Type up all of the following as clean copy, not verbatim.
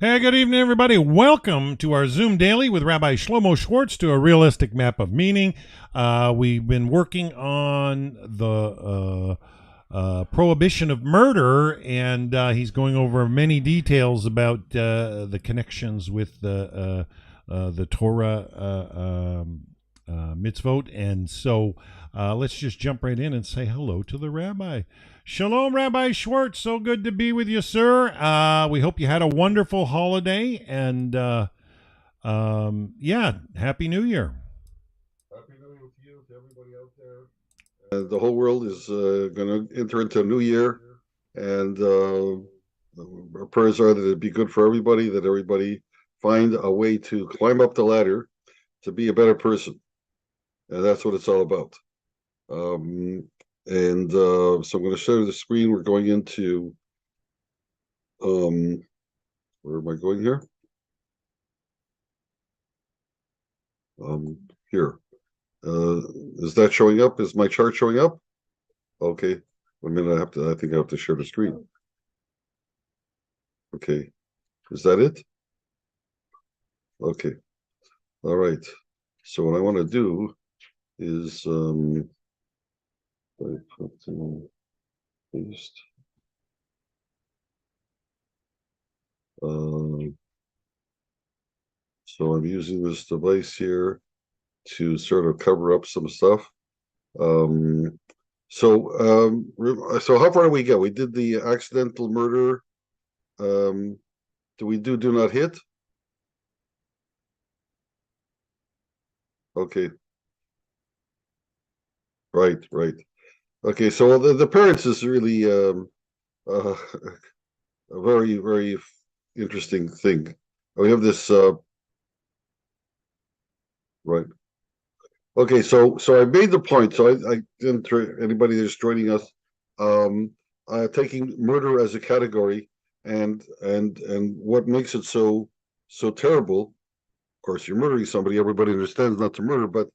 Hey, good evening, everybody. Welcome to our Zoom Daily with Rabbi Shlomo Schwartz to a realistic map of meaning. We've been working on the prohibition of murder, and he's going over many details about the connections with the Torah mitzvot. And so let's just jump right in and say hello to the rabbi. Shalom, Rabbi Schwartz. So good to be with you, sir. We hope you had a wonderful holiday, and Happy New Year. Happy New Year to you, to everybody out there. The whole world is going to enter into a new year, and our prayers are that it be good for everybody, that everybody find a way to climb up the ladder to be a better person. And that's what it's all about. So I'm going to share the screen. We're going into, where am I going here? Here. Is that showing up? Is my chart showing up? Okay. One minute, I think I have to share the screen. Okay. Is that it? Okay. All right. So what I want to do is I put paste. So I'm using this device here to sort of cover up some stuff. So how far did we get? We did the accidental murder. Do we do not hit? Okay. Right. Okay, so the parents is really a very, very interesting thing. We have this right. Okay, so I made the point. So I didn't anybody that's joining us taking murder as a category and what makes it so terrible. Of course, you're murdering somebody. Everybody understands not to murder, but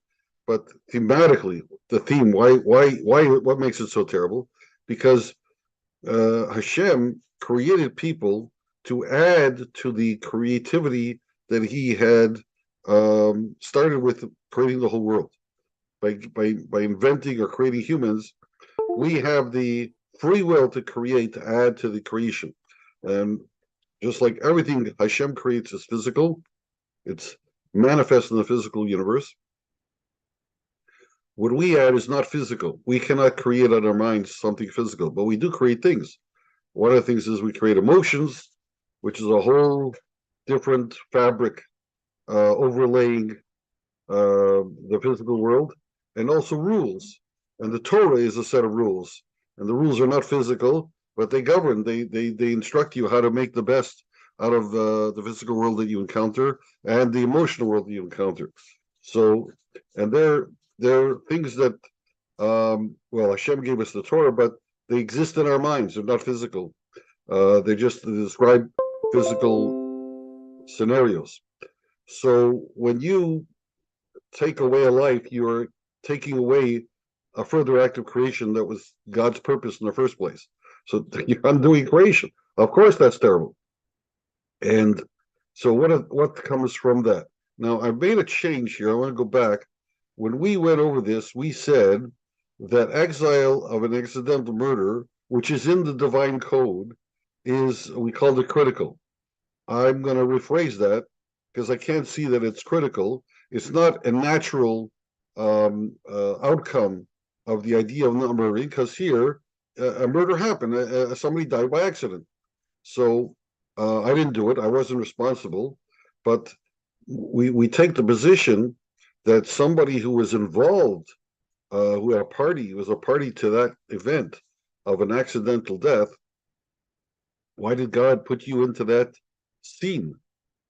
thematically, the theme. Why? What makes it so terrible? Because Hashem created people to add to the creativity that He had started with creating the whole world. By inventing or creating humans, we have the free will to create, to add to the creation. And just like everything Hashem creates is physical, it's manifest in the physical universe. What we add is not physical. We cannot create out of our minds something physical, but we do create things. One of the things is we create emotions, which is a whole different fabric overlaying the physical world, and also rules. And the Torah is a set of rules, and the rules are not physical, but they govern. They instruct you how to make the best out of the physical world that you encounter and the emotional world that you encounter. So, and they're things that, Hashem gave us the Torah, but they exist in our minds. They're not physical. They just describe physical scenarios. So when you take away a life, you're taking away a further act of creation that was God's purpose in the first place. So you're undoing creation. Of course, that's terrible. And so what comes from that? Now, I've made a change here. I want to go back. When we went over this, we said that exile of an accidental murder, which is in the divine code, we called it critical. I'm going to rephrase that because I can't see that it's critical. It's not a natural outcome of the idea of not murdering, because here a murder happened. Somebody died by accident. So I didn't do it. I wasn't responsible. But we take the position that somebody who was involved, who had was a party to that event of an accidental death. Why did God put you into that scene?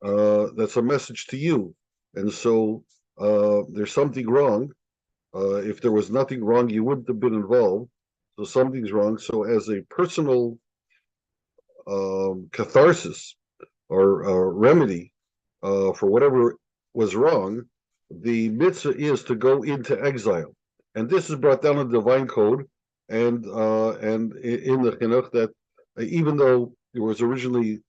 That's a message to you. And so there's something wrong. If there was nothing wrong, you wouldn't have been involved. So something's wrong. So as a personal catharsis or remedy for whatever was wrong, the mitzvah is to go into exile. And this is brought down in the divine code and in the chinuch that even though it was originally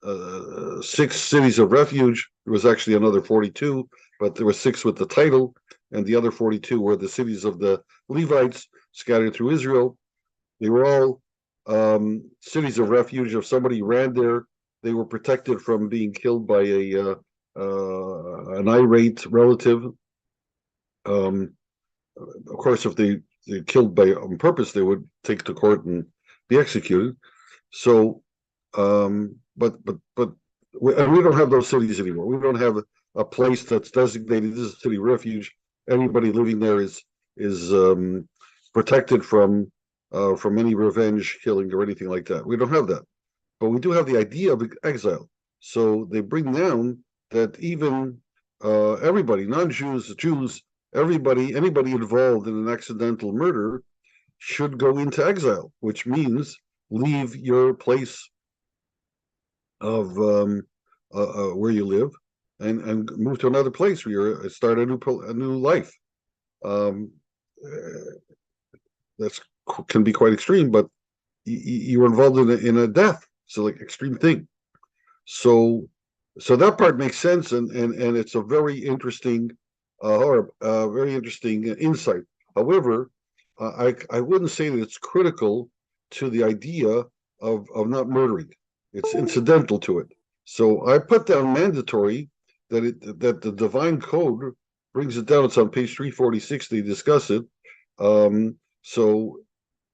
6 cities of refuge. There was actually another 42, but there were 6 with the title, and the other 42 were the cities of the Levites scattered through Israel. They were all cities of refuge. If somebody ran there, they were protected from being killed by an irate relative. Of course, if they're killed by on purpose, they would take to court and be executed. So, but we don't have those cities anymore. We don't have a place that's designated this is a city refuge. Anybody living there is protected from any revenge killing or anything like that. We don't have that, but we do have the idea of exile. So they bring down that even everybody, non-Jews, Jews, everybody, anybody involved in an accidental murder should go into exile, which means leave your place of where you live and move to another place where you start a new life. That's can be quite extreme, but you were involved in a death, so like extreme thing. So that part makes sense, and it's a very interesting insight. However, I wouldn't say that it's critical to the idea of not murdering. It's incidental to it. So I put down mandatory that the divine code brings it down. It's on page 346. They discuss it. So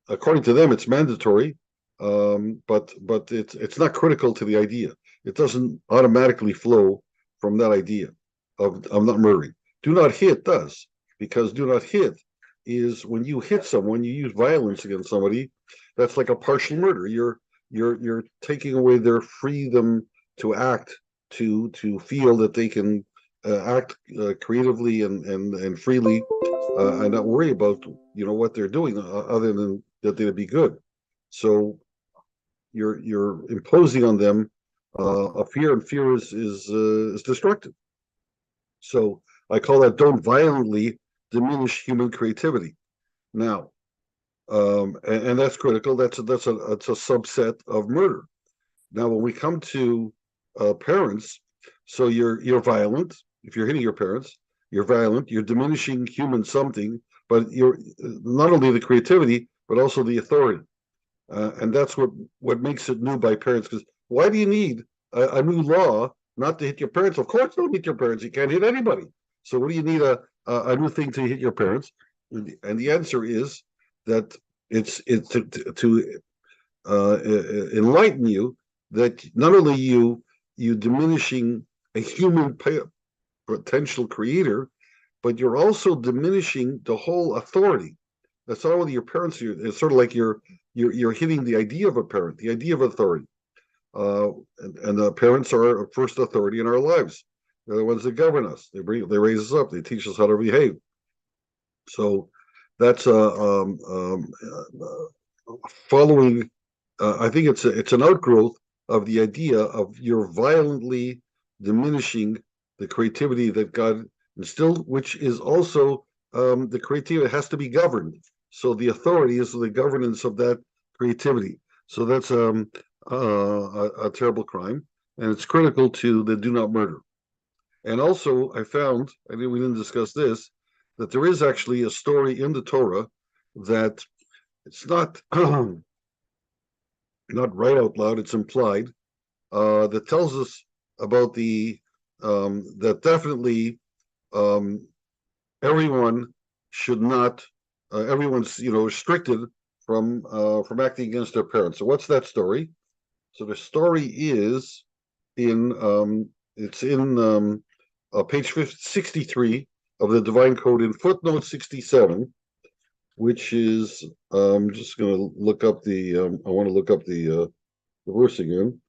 according to them, it's mandatory, but it's not critical to the idea. It doesn't automatically flow from that idea of not murdering. Do not hit does, because do not hit is when you hit someone, you use violence against somebody. That's like a partial murder. You're taking away their freedom to act, to feel that they can act creatively and freely, and not worry about what they're doing other than that they'd be good. So you're imposing on them a fear, and fear is destructive. So I call that don't violently diminish human creativity. Now, and that's critical. That's a subset of murder. Now, when we come to parents, so you're violent. If you're hitting your parents, you're violent. You're diminishing human something, but you're not only the creativity but also the authority, and that's what makes it new by parents. Because why do you need a new law not to hit your parents? Of course, don't hit your parents. You can't hit anybody. So what do you need a new thing to hit your parents? And the answer is that it's to enlighten you that not only you diminishing a human potential creator, but you're also diminishing the whole authority. That's not only your parents. It's sort of like you're hitting the idea of a parent, the idea of authority. And the parents are a first authority in our lives. They're the ones that govern us. They raise us up. They teach us how to behave. So that's following. I think it's an outgrowth of the idea of you're violently diminishing the creativity that God instilled, which is also the creativity has to be governed. So the authority is the governance of that creativity. So that's a terrible crime, and it's critical to the do not murder. And also, I found, we didn't discuss this, that there is actually a story in the Torah that it's not not right out loud, it's implied, that tells us about that definitely everyone should not, everyone's restricted from acting against their parents. So what's that story? So the story is it's in page 63 of the Divine Code in footnote 67, which is I'm just going to look up I want to look up the verse again.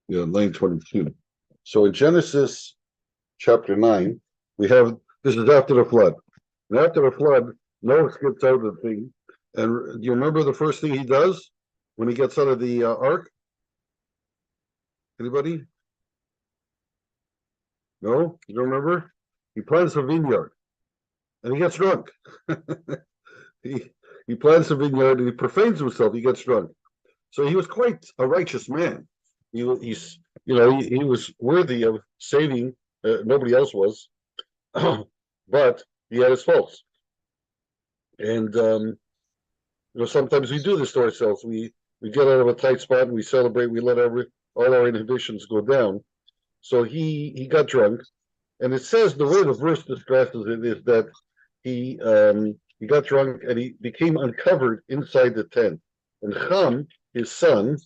Yeah, 9:22. So in Genesis chapter 9, we have this is after the flood. And after the flood, Noah gets out of the thing. And do you remember the first thing he does when he gets out of the ark? Anybody? No, you don't remember? He plants a vineyard and he gets drunk. he he plants a vineyard and he profanes himself. He gets drunk. So he was quite a righteous man. He's he was worthy of saving. Nobody else was, but he had his faults. And sometimes we do this to ourselves. We get out of a tight spot and we celebrate. We let all our inhibitions go down. So he got drunk, and it says the way the verse describes it is that he got drunk and he became uncovered inside the tent. And Ham, his son,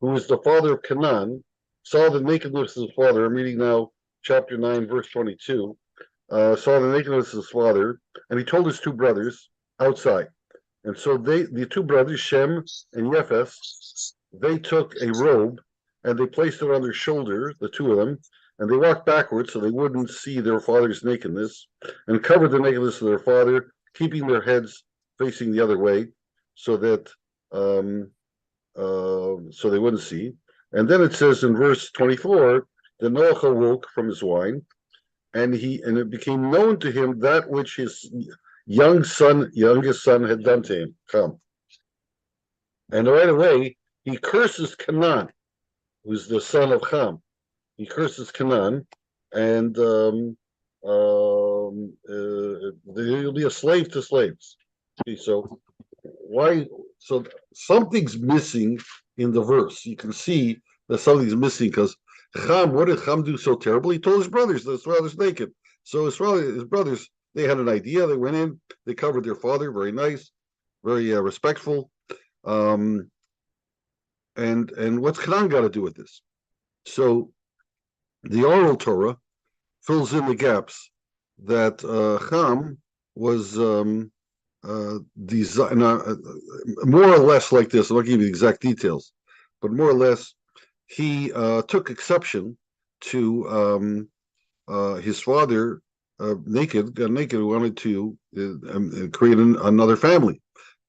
who is the father of Canaan, saw the nakedness of his father. I'm reading now chapter 9, verse 22. Saw the nakedness of his father, and he told his two brothers outside. And so the two brothers, Shem and Japheth, they took a robe and they placed it on their shoulder, the two of them, and they walked backwards so they wouldn't see their father's nakedness, and covered the nakedness of their father, keeping their heads facing the other way, so that so they wouldn't see. And then it says in verse 24, that Noah awoke from his wine, and it became known to him that which his youngest son had done to him. Come. And right away, he curses Canaan, who's the son of Ham. He curses Canaan, and he'll be a slave to slaves. Okay, so why? So something's missing in the verse. You can see that something's missing because Ham. What did Ham do so terrible? He told his brothers that his father's naked. So his brothers, they had an idea. They went in. They covered their father. Very nice, very respectful. And what's Canaan got to do with this? So the oral Torah fills in the gaps that Ham was more or less like this. I'm not giving you the exact details, but more or less, he took exception to his father got naked, wanted to create another family,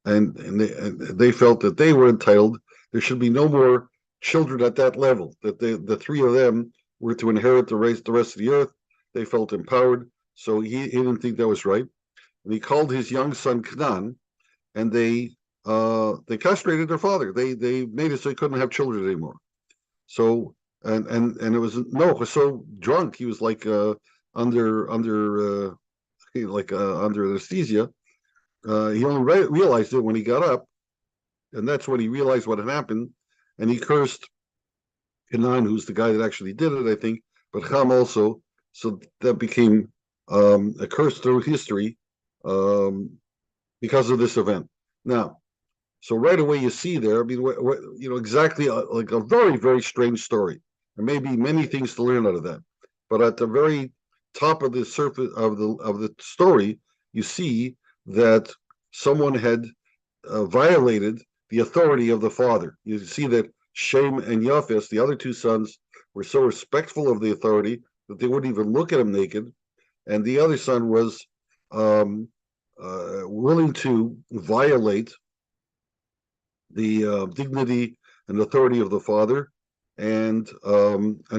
and they felt that they were entitled. There should be no more children at that level. That the three of them were to inherit the rest of the earth. They felt empowered, so he didn't think that was right. And he called his young son Canaan, and they castrated their father. They made it so he couldn't have children anymore. So and it was Noah was so drunk he was like under anesthesia. He only realized it when he got up, and that's when he realized what had happened, and he cursed Canaan, who's the guy that actually did it, I think, but Ham also. So that became a curse through history because of this event. Now, so right away you see there, I mean, exactly like a very, very strange story. There may be many things to learn out of that, but at the very top of the surface of the story, you see that someone had violated the authority of the father. You see that Shem and Japheth, the other two sons, were so respectful of the authority that they wouldn't even look at him naked, and the other son was willing to violate the dignity and authority of the father, and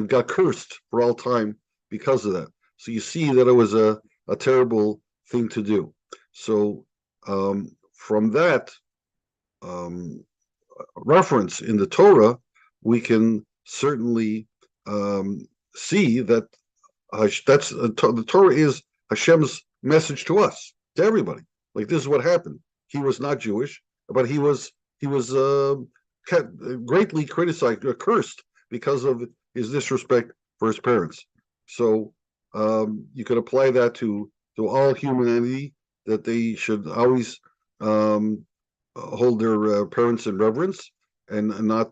got cursed for all time because of that. So you see that it was a terrible thing to do. So from that reference in the Torah, we can certainly see that the Torah is Hashem's message to us, to everybody. Like, this is what happened. He was not Jewish, but he was greatly criticized, cursed because of his disrespect for his parents. So you could apply that to all humanity, that they should always hold their parents in reverence and not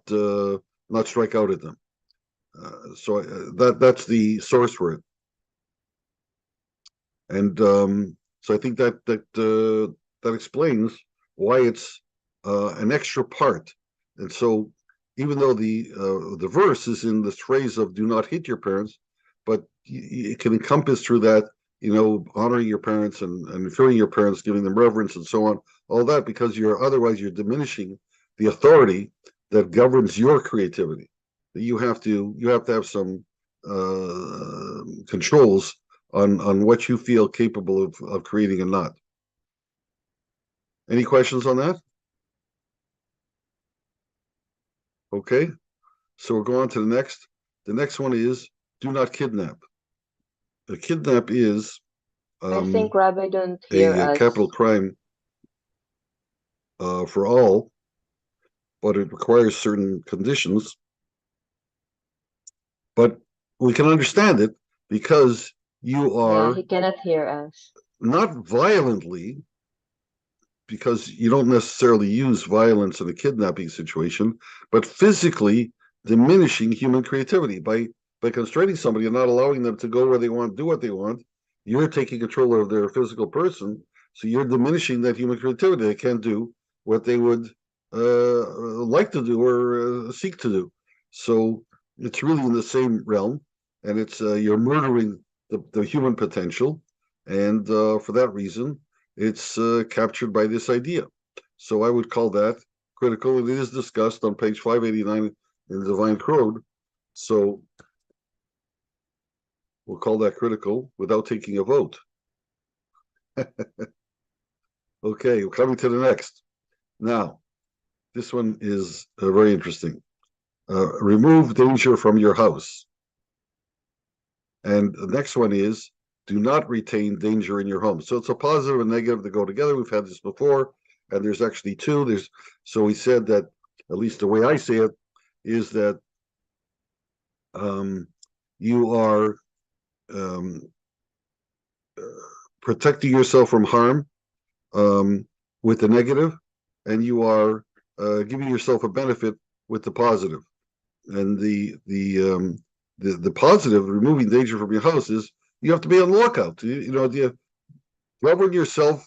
strike out at them. So that's the source for it. And so I think that explains why it's an extra part. And so even though the verse is in this phrase of "do not hit your parents," but it can encompass through that, honoring your parents and fearing your parents, giving them reverence and so on, all that, because otherwise you're diminishing the authority that governs your creativity. You have to have some controls on what you feel capable of creating and not. Any questions on that? Okay, so we'll go on to the next. The next one is do not kidnap. A kidnap is I think Rabbi don't hear a us. capital crime for all, but it requires certain conditions. But we can understand it because you Yeah, are he cannot hear us. not violently, because you don't necessarily use violence in a kidnapping situation, but physically diminishing human creativity by constraining somebody and not allowing them to go where they want, do what they want. You're taking control of their physical person, so you're diminishing that human creativity. They can't do what they would like to do or seek to do. So it's really in the same realm, and it's you're murdering the human potential, and for that reason, it's captured by this idea. So I would call that critical. It is discussed on page 589 in the Divine Code. So we'll call that critical without taking a vote. Okay, we're coming to the next. Now, this one is very interesting. Remove danger from your house. And the next one is do not retain danger in your home. So it's a positive and negative that go together. We've had this before, and there's actually two. So we said that, at least the way I say it, is that you are protecting yourself from harm with the negative, and you are giving yourself a benefit with the positive. And the positive, removing danger from your house, is you have to be on the lookout. You govern yourself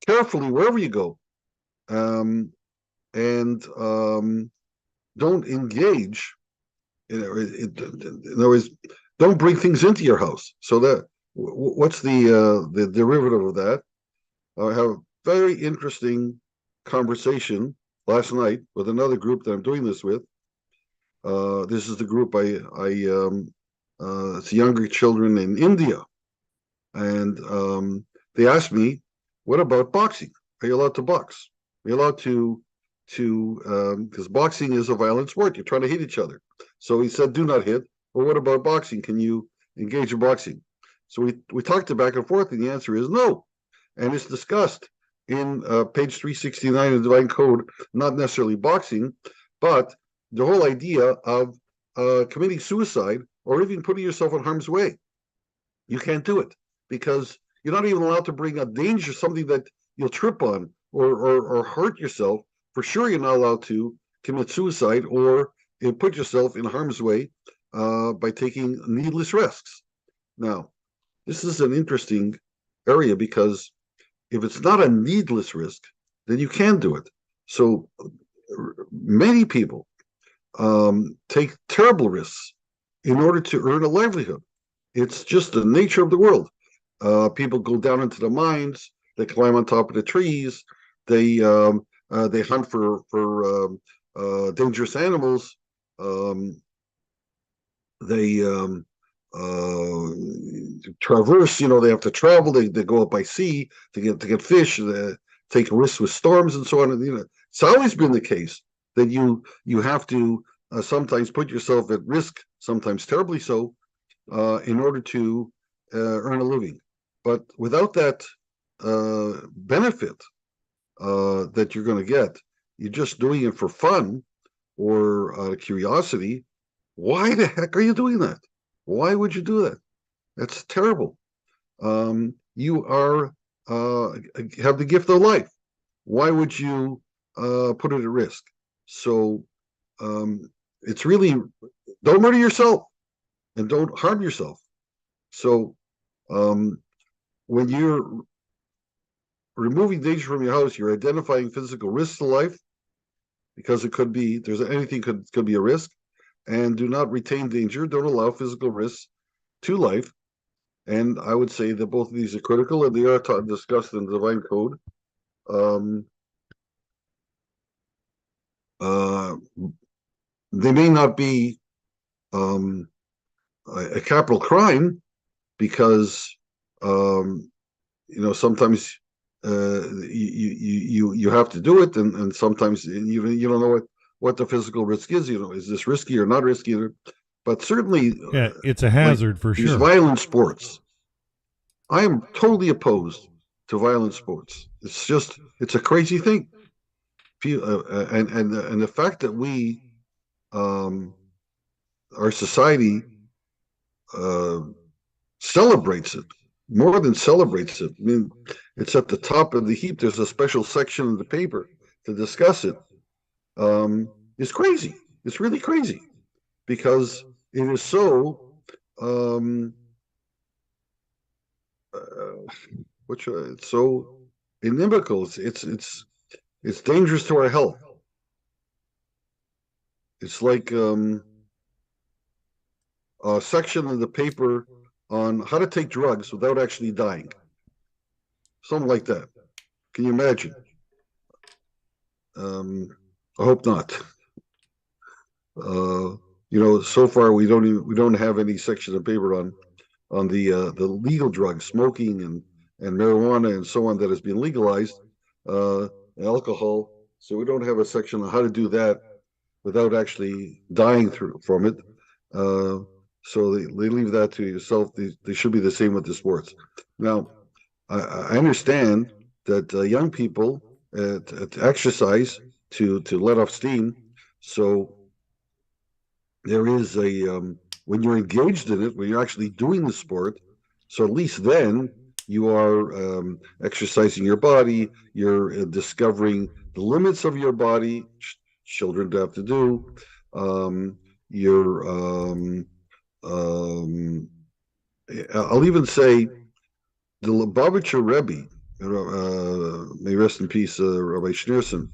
carefully wherever you go, and don't engage. In other words, don't bring things into your house. So that what's the derivative of that? I have a very interesting conversation last night with another group that I'm doing this with. This is the group it's younger children in India, and they asked me, "What about boxing? Are you allowed to box? Are you allowed to because boxing is a violent sport. You're trying to hit each other." So he said, "Do not hit." Well, what about boxing? Can you engage in boxing? So we talked it back and forth, and the answer is no. And it's discussed in page 369 of the Divine Code, not necessarily boxing, but the whole idea of committing suicide or even putting yourself in harm's way. You can't do it because you're not even allowed to bring a danger, something that you'll trip on or hurt yourself. For sure, you're not allowed to commit suicide or put yourself in harm's way by taking needless risks. Now, this is an interesting area because if it's not a needless risk, then you can do it. So many people take terrible risks in order to earn a livelihood. It's just the nature of the world. People go down into the mines. They climb on top of the trees. They hunt for dangerous animals. They traverse. They have to travel. They go up by sea to get fish. They take risks with storms and so on. And, it's always been the case that you have to sometimes put yourself at risk, sometimes terribly so, in order to earn a living. But without that benefit that you're going to get, you're just doing it for fun or curiosity. Why the heck are you doing that? Why would you do that? That's terrible. You are have the gift of life. Why would you put it at risk? So it's really, don't murder yourself and don't harm yourself. So when you're removing danger from your house, you're identifying physical risks to life because it could be anything could be a risk, and do not retain danger. Don't allow physical risks to life. And I would say that both of these are critical, and they are discussed in the Divine Code. They may not be a capital crime because sometimes you have to do it, and sometimes you don't know what the physical risk is. Is this risky or not risky? But certainly, Yeah, it's a like hazard for these sure. violent sports, I am totally opposed to violent sports. It's a crazy thing. And the fact that our society uh, celebrates it, more than celebrates it. I mean, it's at the top of the heap. There's a special section in the paper to discuss it. It's crazy. It's really crazy because it is so um, it's so inimical. It's dangerous to our health. It's like a section in the paper on how to take drugs without actually dying. Something like that. Can you imagine? I hope not. So far we don't have any section of paper on the legal drugs, smoking and marijuana and so on that has been legalized, alcohol. So we don't have a section on how to do that without actually dying from it. So they leave that to yourself. They should be the same with the sports. Now, I understand that young people exercise to let off steam. So there is when you're engaged in it, when you're actually doing the sport. So at least then you are exercising your body. You're discovering the limits of your body. Children have to do. You're I'll even say the Lubavitcher Rebbe, may rest in peace, Rabbi Schneerson,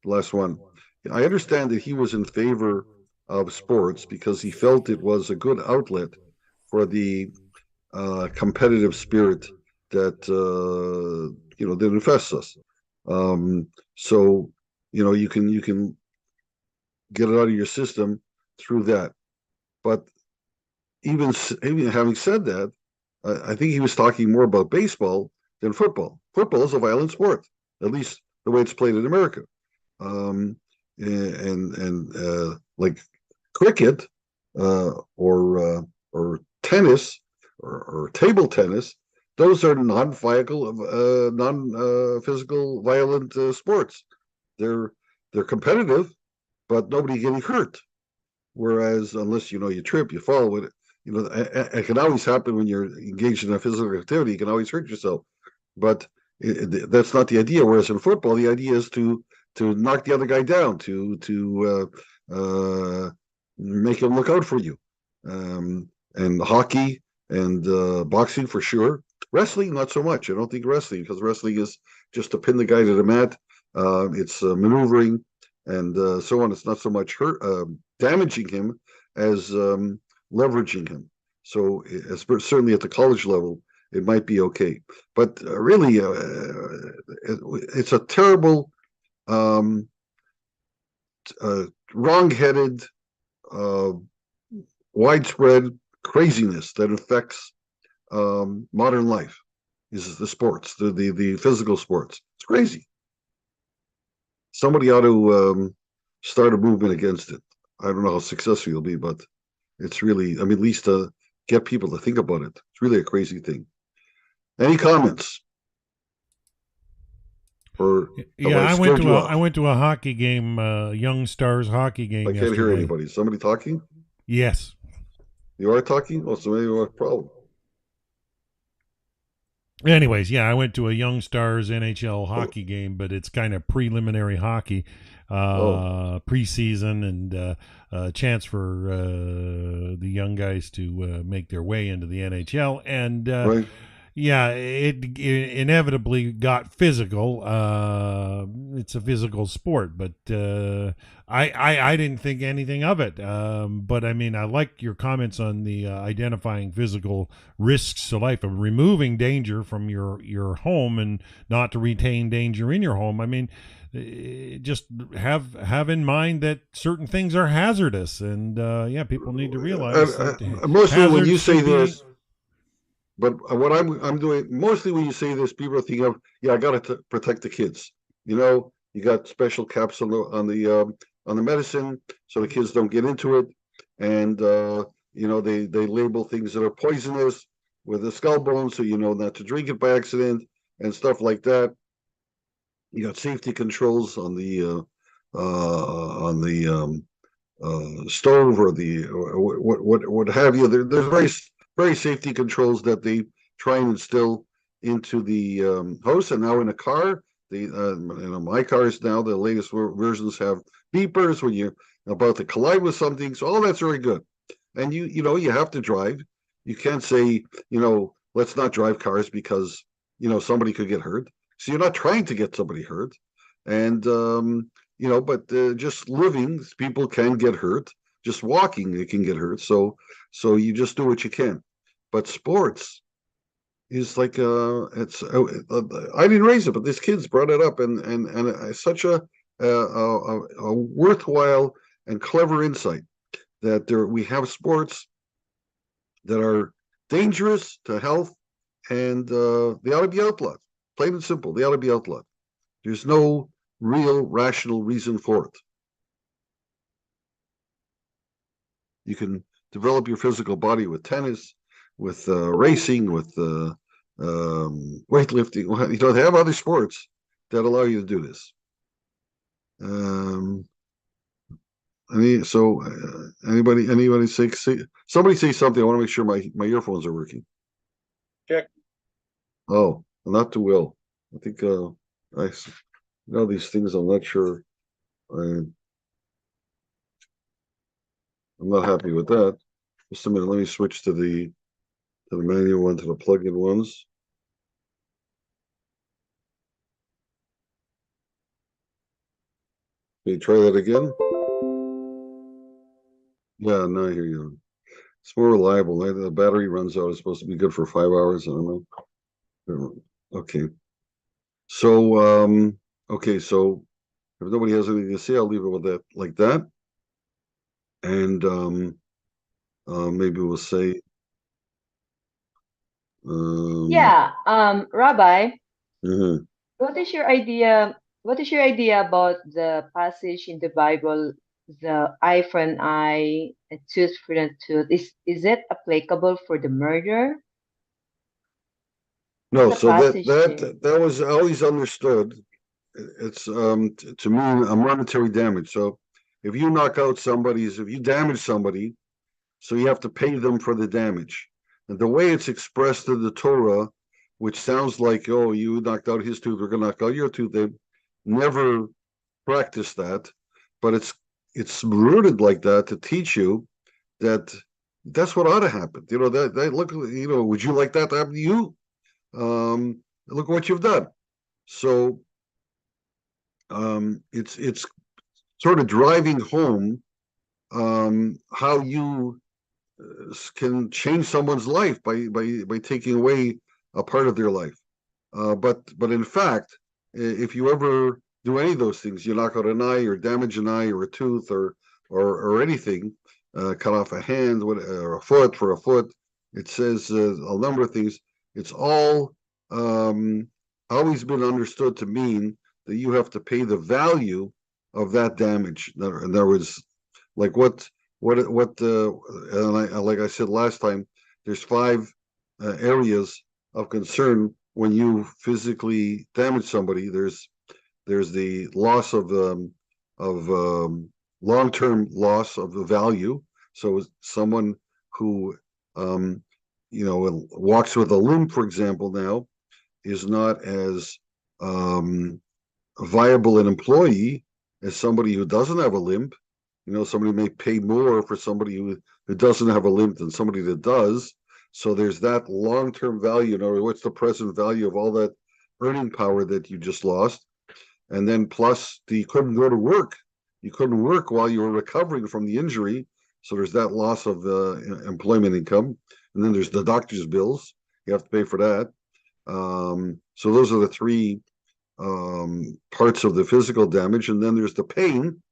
the last one. I understand that he was in favor of sports because he felt it was a good outlet for the competitive spirit that that infests us. So you can get it out of your system through that. But even having said that, I think he was talking more about baseball than football. Football is a violent sport, at least the way it's played in America. And like cricket or tennis or table tennis, those are non-physical violent sports. They're competitive, but nobody getting hurt. Whereas unless you trip, you fall, it can always happen when you're engaged in a physical activity. You can always hurt yourself, but that's not the idea. Whereas in football, the idea is to knock the other guy down, to make him look out for you. And hockey and boxing for sure. Wrestling, not so much. I don't think wrestling, because wrestling is just to pin the guy to the mat. It's maneuvering and so on. It's not so much damaging him as leveraging him. So certainly at the college level, it might be okay. But really, it's a terrible, wrong-headed, widespread craziness that affects modern life. Is the sports, the physical sports. It's crazy. Somebody ought to start a movement against it. I don't know how successful you'll be, but it's really, at least get people to think about it. It's really a crazy thing. Any comments? Or yeah, I went to a hockey game, Young Stars hockey game. I can't yesterday. hear anybody. Is somebody talking? Yes. You are talking? Oh, so maybe you have a problem. Anyways, yeah, I went to a Young Stars NHL hockey game, but it's kind of preliminary hockey, preseason, and a chance for the young guys to make their way into the NHL. And right. yeah, it inevitably got physical. It's a physical sport, but I didn't think anything of it. But I mean, I like your comments on the identifying physical risks to life of removing danger from your home and not to retain danger in your home. I mean, just have in mind that certain things are hazardous, and yeah, people need to realize that Mostly when you hazards say should be. this, but what I'm doing mostly when you say this, people are thinking of, yeah, I got to protect the kids. You got special caps on the medicine so the kids don't get into it, and they label things that are poisonous with a skull bone, so you know not to drink it by accident and stuff like that. You got safety controls on the stove or the or what have you. There's very safety controls that they try and instill into the host. And now in a car, my cars now, the latest versions have beepers when you're about to collide with something. So all that's very good. And you have to drive. You can't say let's not drive cars because somebody could get hurt. So you're not trying to get somebody hurt. And but just living, people can get hurt. Just walking, they can get hurt. So you just do what you can. But sports is like I didn't raise it, but these kids brought it up, and it's such a worthwhile and clever insight that we have sports that are dangerous to health, and they ought to be outlawed. Plain and simple, they ought to be outlawed. There's no real rational reason for it. You can develop your physical body with tennis, with racing, with weightlifting. They have other sports that allow you to do this. Anybody say somebody say something? I want to make sure my earphones are working. Check. Oh, not too well. I think I know these things. I'm not sure. I'm not happy with that. Just a minute. Let me switch to the manual one, to the plug-in ones. Can you try that again? Yeah, now I hear you. It's more reliable. The battery runs out. It's supposed to be good for 5 hours. I don't know. Okay. So so if nobody has anything to say, I'll leave it with that, like that. And maybe we'll say Yeah, Rabbi, mhm. what is your idea? What is your idea about the passage in the Bible, the eye for an eye, a tooth for a tooth? Is it applicable for the murder? No, What's the so that passage there? that was always understood. It's to mean a monetary damage. So if you if you damage somebody, so you have to pay them for the damage. And the way it's expressed in the Torah, which sounds like, oh, you knocked out his tooth, we're gonna knock out your tooth. They've never practiced that, but it's rooted like that to teach you that that's what ought to happen. That look, would you like that to happen to you? Look what you've done. So it's sort of driving home how you can change someone's life by taking away a part of their life. But in fact, if you ever do any of those things, you knock out an eye or damage an eye or a tooth or anything, cut off a hand or a foot for a foot, it says a number of things. It's all always been understood to mean that you have to pay the value of that damage. In other words, like like I said last time, there's 5 areas of concern when you physically damage somebody. There's the loss of long-term loss of the value. So someone who walks with a limp, for example, now is not as viable an employee as somebody who doesn't have a limp. Somebody may pay more for somebody who doesn't have a limp than somebody that does. So there's that long-term value. In other words, what's the present value of all that earning power that you just lost? And then plus you couldn't go to work. You couldn't work while you were recovering from the injury. So there's that loss of employment income. And then there's the doctor's bills. You have to pay for that. So those are the three parts of the physical damage. And then there's the pain.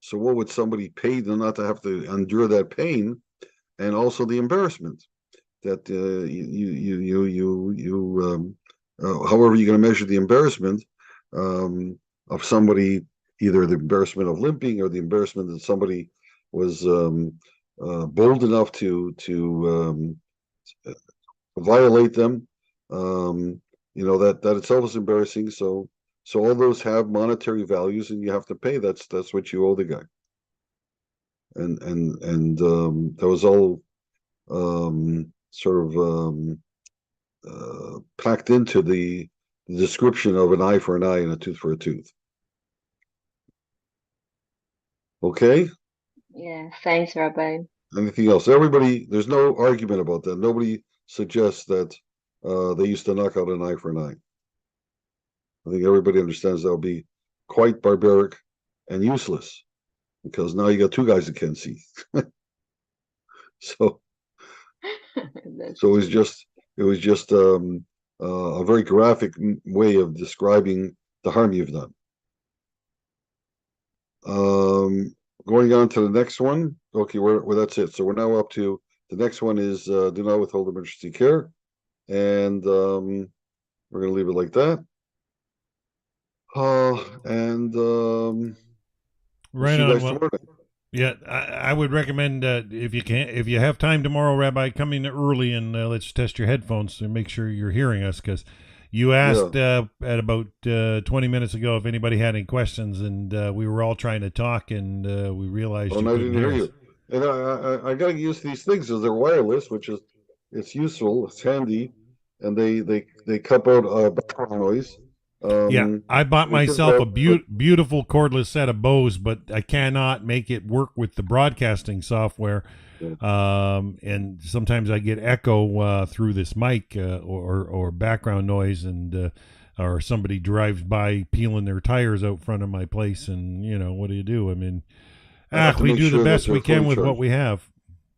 So what would somebody pay to not to have to endure that pain? And also the embarrassment that however you're going to measure the embarrassment of somebody, either the embarrassment of limping or the embarrassment that somebody was bold enough to violate them. That itself is embarrassing. So all those have monetary values, and you have to pay. That's what you owe the guy. And that was all packed into the description of an eye for an eye and a tooth for a tooth. Okay? Yeah, thanks, Rabbi. Anything else? Everybody, there's no argument about that. Nobody suggests that they used to knock out an eye for an eye. I think everybody understands that would be quite barbaric and useless, because now you got two guys that can't see. So it was just a very graphic way of describing the harm you've done. Going on to the next one. Okay, well, that's it. So we're now up to the next one is do not withhold emergency care, and we're going to leave it like that. Right on. Well, yeah, I would recommend if you have time tomorrow, Rabbi, come in early and let's test your headphones to make sure you're hearing us, because you asked at about 20 minutes ago if anybody had any questions, and we were all trying to talk, and we realized I didn't hear you. And I got to use these things as they're wireless, which is it's useful, it's handy, and they cut out background noise. I bought myself a beautiful cordless set of Bose, but I cannot make it work with the broadcasting software. And sometimes I get echo through this mic or background noise, and or somebody drives by peeling their tires out front of my place, and what do you do? I mean, we do the best we can with what we have.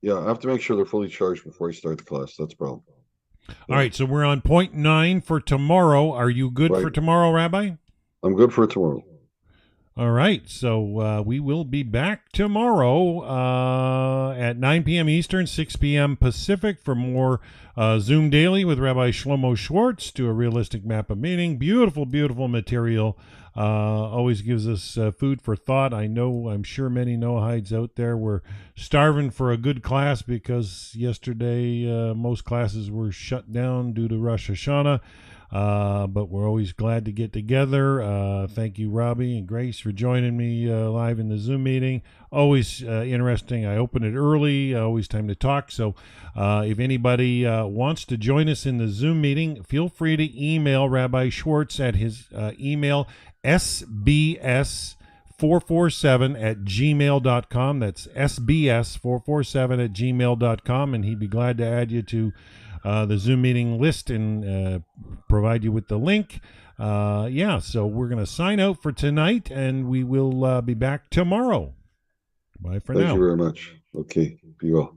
Yeah, I have to make sure they're fully charged before you start the class. That's the problem. All right, so we're on point 9 for tomorrow. Are you good for tomorrow, Rabbi? I'm good for tomorrow. All right, so we will be back tomorrow at 9 p.m. Eastern, 6 p.m. Pacific for more Zoom Daily with Rabbi Shlomo Schwartz, to a realistic map of meaning. Beautiful, beautiful material. Always gives us food for thought. I'm sure many Noahides out there were starving for a good class, because yesterday most classes were shut down due to Rosh Hashanah. But we're always glad to get together. Thank you, Rabbi and Grace, for joining me live in the Zoom meeting. Always interesting. I open it early, always time to talk. So if anybody wants to join us in the Zoom meeting, feel free to email Rabbi Schwartz at his email, sbs447@gmail.com. That's sbs447@gmail.com, and he'd be glad to add you to the Zoom meeting list and provide you with the link. So we're going to sign out for tonight, and we will be back tomorrow. Bye for now. Thank you very much. Okay, be well.